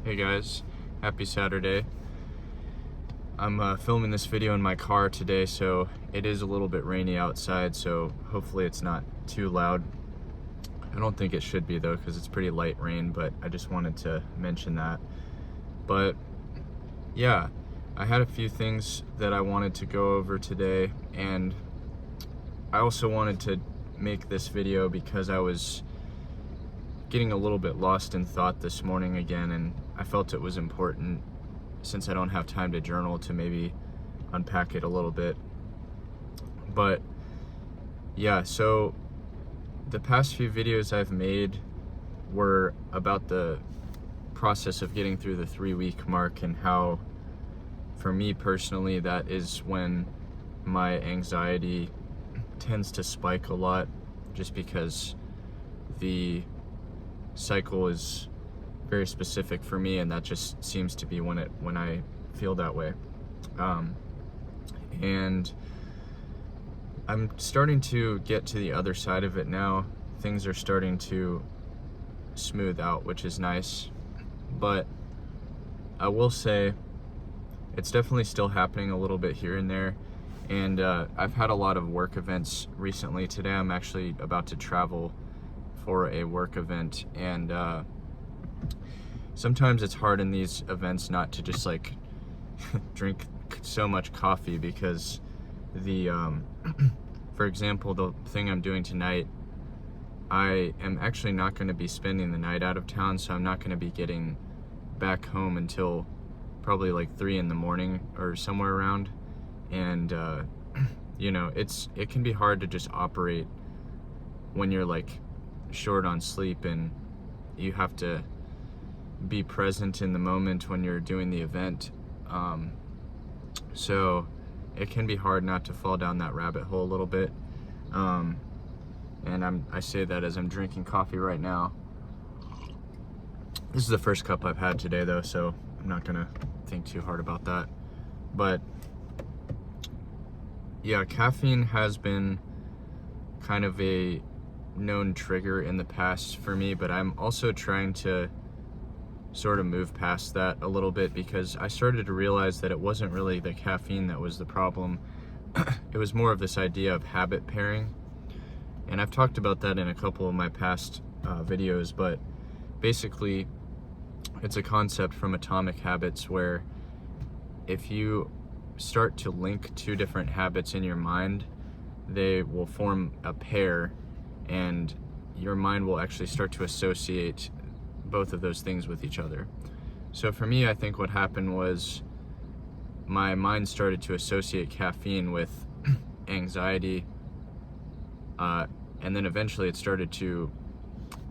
Hey guys, happy Saturday. I'm filming this video in my car today, so it is a little bit rainy outside, so hopefully it's not too loud. I don't think it should be though, because it's pretty light rain, but I just wanted to mention that. But yeah, I had a few things that I wanted to go over today, and I also wanted to make this video because I was getting a little bit lost in thought this morning again, and I felt it was important, since I don't have time to journal, to maybe unpack it a little bit. But yeah, so the past few videos I've made were about the process of getting through the 3-week mark, and how for me personally that is when my anxiety tends to spike a lot, just because the cycle is very specific for me, and that just seems to be when I feel that way. And I'm starting to get to the other side of it now. Things are starting to smooth out, which is nice, but I will say it's definitely still happening a little bit here and there. And I've had a lot of work events recently. Today I'm actually about to travel for a work event, and sometimes it's hard in these events not to just like drink so much coffee, because the for example, the thing I'm doing tonight, I am actually not going to be spending the night out of town, so I'm not going to be getting back home until probably like 3 in the morning or somewhere around. And you know, it can be hard to just operate when you're like short on sleep, and you have to be present in the moment when you're doing the event. So it can be hard not to fall down that rabbit hole a little bit. And I say that as I'm drinking coffee right now. This is the first cup I've had today though, so I'm not gonna think too hard about that. But yeah, caffeine has been kind of a known trigger in the past for me, but I'm also trying to sort of move past that a little bit, because I started to realize that it wasn't really the caffeine that was the problem. It was more of this idea of habit pairing, and I've talked about that in a couple of my past videos, but basically it's a concept from Atomic Habits where if you start to link 2 different habits in your mind, they will form a pair, and your mind will actually start to associate both of those things with each other. So for me, I think what happened was my mind started to associate caffeine with anxiety, and then eventually it started to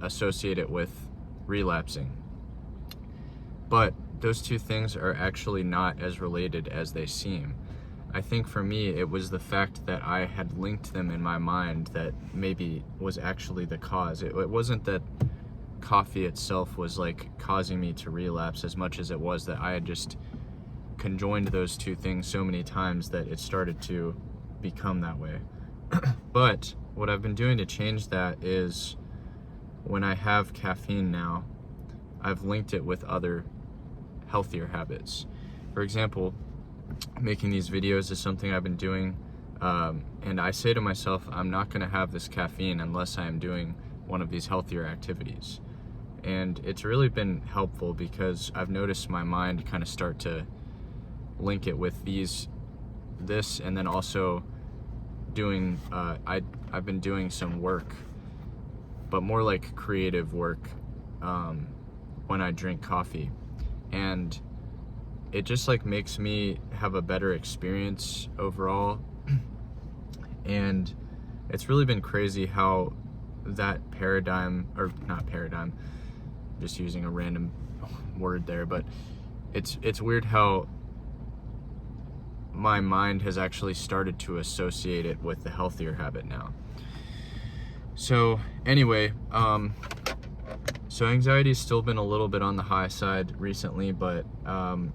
associate it with relapsing. But those 2 things are actually not as related as they seem. I think for me, it was the fact that I had linked them in my mind that maybe was actually the cause. It wasn't that coffee itself was like causing me to relapse, as much as it was that I had just conjoined those 2 things so many times that it started to become that way. But what I've been doing to change that is, when I have caffeine now, I've linked it with other healthier habits. For example, making these videos is something I've been doing, and I say to myself, I'm not going to have this caffeine unless I am doing one of these healthier activities. And it's really been helpful, because I've noticed my mind kind of start to link it with this, and then also doing I've been doing some work, but more like creative work, when I drink coffee, and it just like makes me have a better experience overall. And it's really been crazy how that paradigm, or not paradigm, just using a random word there, but it's weird how my mind has actually started to associate it with the healthier habit now. So anyway, so anxiety's still been a little bit on the high side recently, but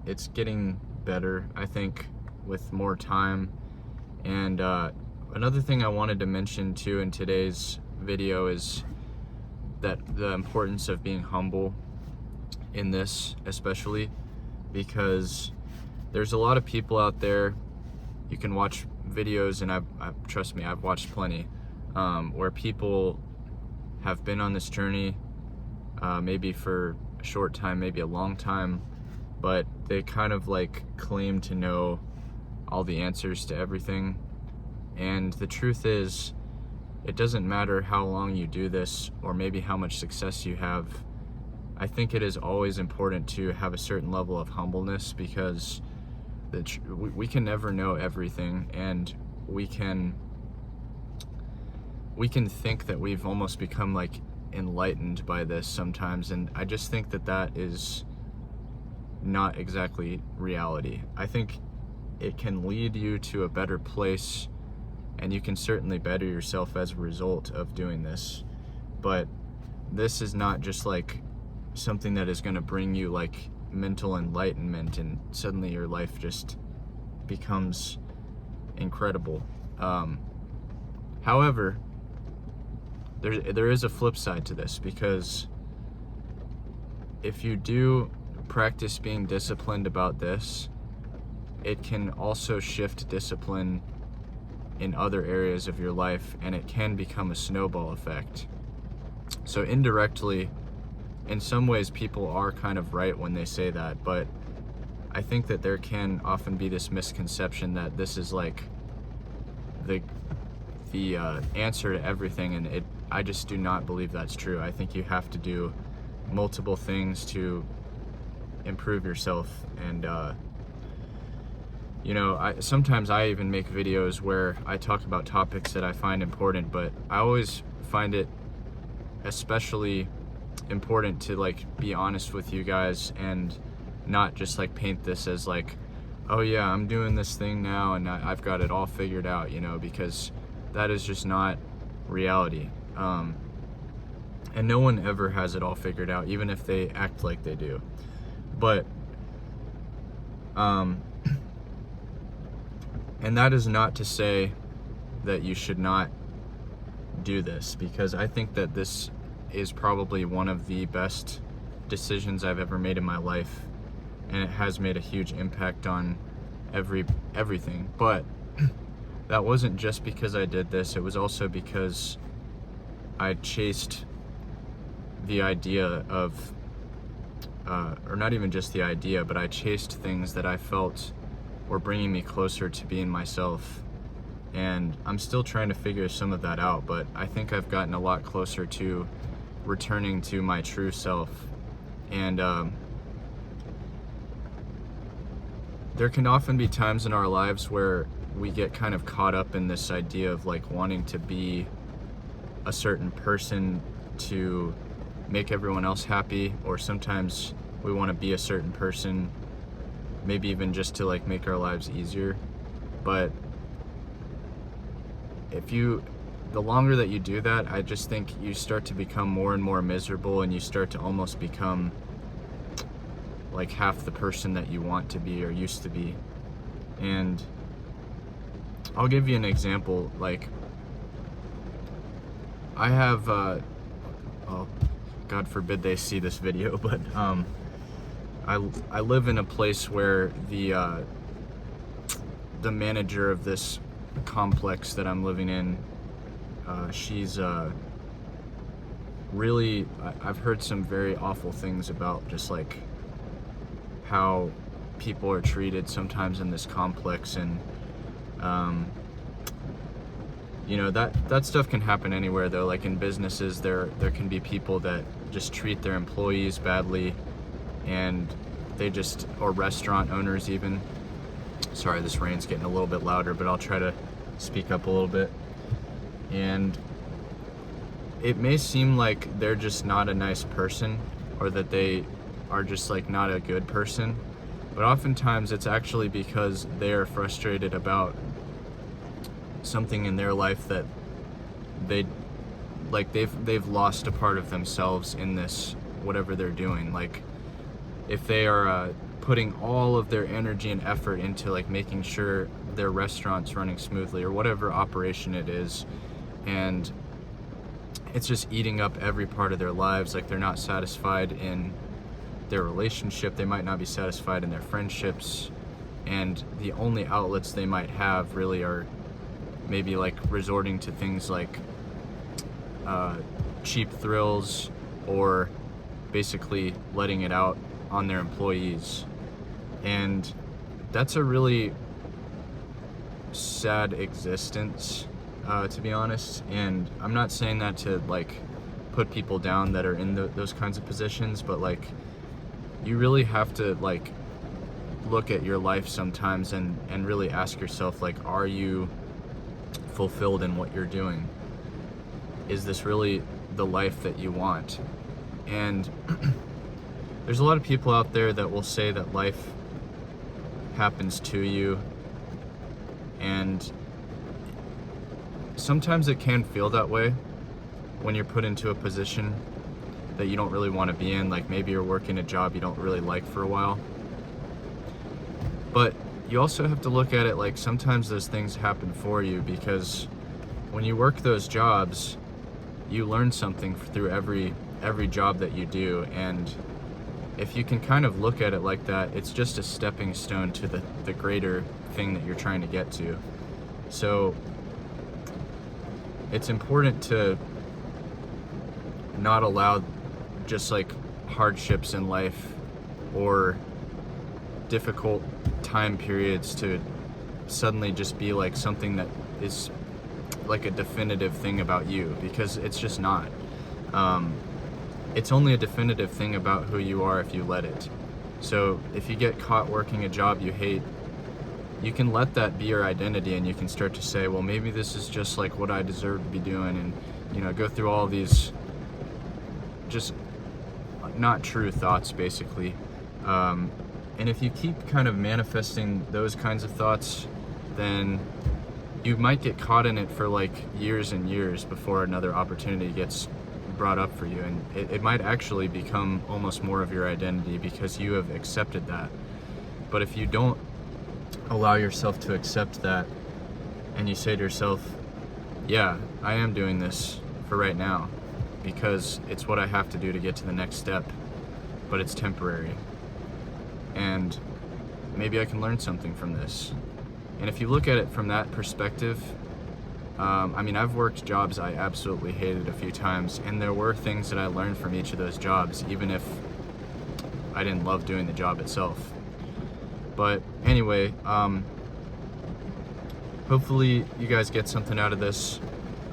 it's getting better, I think, with more time. And another thing I wanted to mention too in today's video is that the importance of being humble in this, especially because there's a lot of people out there. You can watch videos, and trust me, I've watched plenty, where people have been on this journey, maybe for a short time, maybe a long time, but they kind of like claim to know all the answers to everything. And the truth is, it doesn't matter how long you do this or maybe how much success you have. I think it is always important to have a certain level of humbleness, because we can never know everything, and we can think that we've almost become like enlightened by this sometimes, and I just think that that is not exactly reality. I think it can lead you to a better place, and you can certainly better yourself as a result of doing this, but this is not just like something that is going to bring you like mental enlightenment and suddenly your life just becomes incredible. However, there is a flip side to this, because if you do practice being disciplined about this, it can also shift discipline in other areas of your life, and it can become a snowball effect. So indirectly, in some ways, people are kind of right when they say that, but I think that there can often be this misconception that this is like the answer to everything, and I just do not believe that's true. I think you have to do multiple things to improve yourself, and sometimes I even make videos where I talk about topics that I find important, but I always find it especially important to like be honest with you guys and not just like paint this as like, oh yeah, I'm doing this thing now and I've got it all figured out, because that is just not reality. And no one ever has it all figured out, even if they act like they do. But and that is not to say that you should not do this, because I think that this is probably one of the best decisions I've ever made in my life, and it has made a huge impact on everything. But that wasn't just because I did this, it was also because I chased the idea of or not even just the idea, but I chased things that I felt were bringing me closer to being myself. And I'm still trying to figure some of that out, but I think I've gotten a lot closer to returning to my true self. And there can often be times in our lives where we get kind of caught up in this idea of like wanting to be a certain person to make everyone else happy, or sometimes we want to be a certain person maybe even just to like make our lives easier. But the longer that you do that, I just think you start to become more and more miserable, and you start to almost become like half the person that you want to be or used to be. And I'll give you an example. Like, I have oh, God forbid they see this video, but I live in a place where the manager of this complex that I'm living in, she's really, I've heard some very awful things about just like how people are treated sometimes in this complex, and that stuff can happen anywhere though. Like in businesses, there can be people that just treat their employees badly, and or restaurant owners even. Sorry, this rain's getting a little bit louder, but I'll try to speak up a little bit. And it may seem like they're just not a nice person, or that they are just like not a good person, but oftentimes it's actually because they are frustrated about something in their life that they've lost a part of themselves in this, whatever they're doing. Like if they are putting all of their energy and effort into like making sure their restaurant's running smoothly, or whatever operation it is, and it's just eating up every part of their lives. Like they're not satisfied in their relationship. They might not be satisfied in their friendships, and the only outlets they might have really are maybe like resorting to things like cheap thrills, or basically letting it out on their employees. And that's a really sad existence, to be honest. And I'm not saying that to like put people down that are in those kinds of positions, but like you really have to like look at your life sometimes and really ask yourself, like, are you fulfilled in what you're doing? Is this really the life that you want? And there's a lot of people out there that will say that life happens to you, and sometimes it can feel that way when you're put into a position that you don't really want to be in. Like maybe you're working a job you don't really like for a while. But you also have to look at it like sometimes those things happen for you, because when you work those jobs, you learn something through every job that you do. And if you can kind of look at it like that, it's just a stepping stone to the greater thing that you're trying to get to. So it's important to not allow just like hardships in life or difficult time periods to suddenly just be like something that is like a definitive thing about you, because it's just not. It's only a definitive thing about who you are if you let it. So if you get caught working a job you hate, you can let that be your identity, and you can start to say, well, maybe this is just like what I deserve to be doing, and go through all these just not true thoughts, basically. And if you keep kind of manifesting those kinds of thoughts, then you might get caught in it for like years and years before another opportunity gets brought up for you. And it might actually become almost more of your identity because you have accepted that. But if you don't allow yourself to accept that, and you say to yourself, yeah, I am doing this for right now because it's what I have to do to get to the next step, but it's temporary, and maybe I can learn something from this. And if you look at it from that perspective, I've worked jobs I absolutely hated a few times, and there were things that I learned from each of those jobs, even if I didn't love doing the job itself. But anyway, hopefully you guys get something out of this.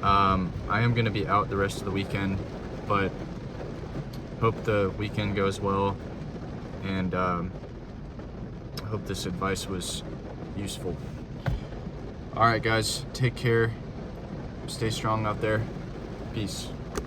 I am going to be out the rest of the weekend, but hope the weekend goes well, and I hope this advice was useful. All right, guys, take care. Stay strong out there. Peace.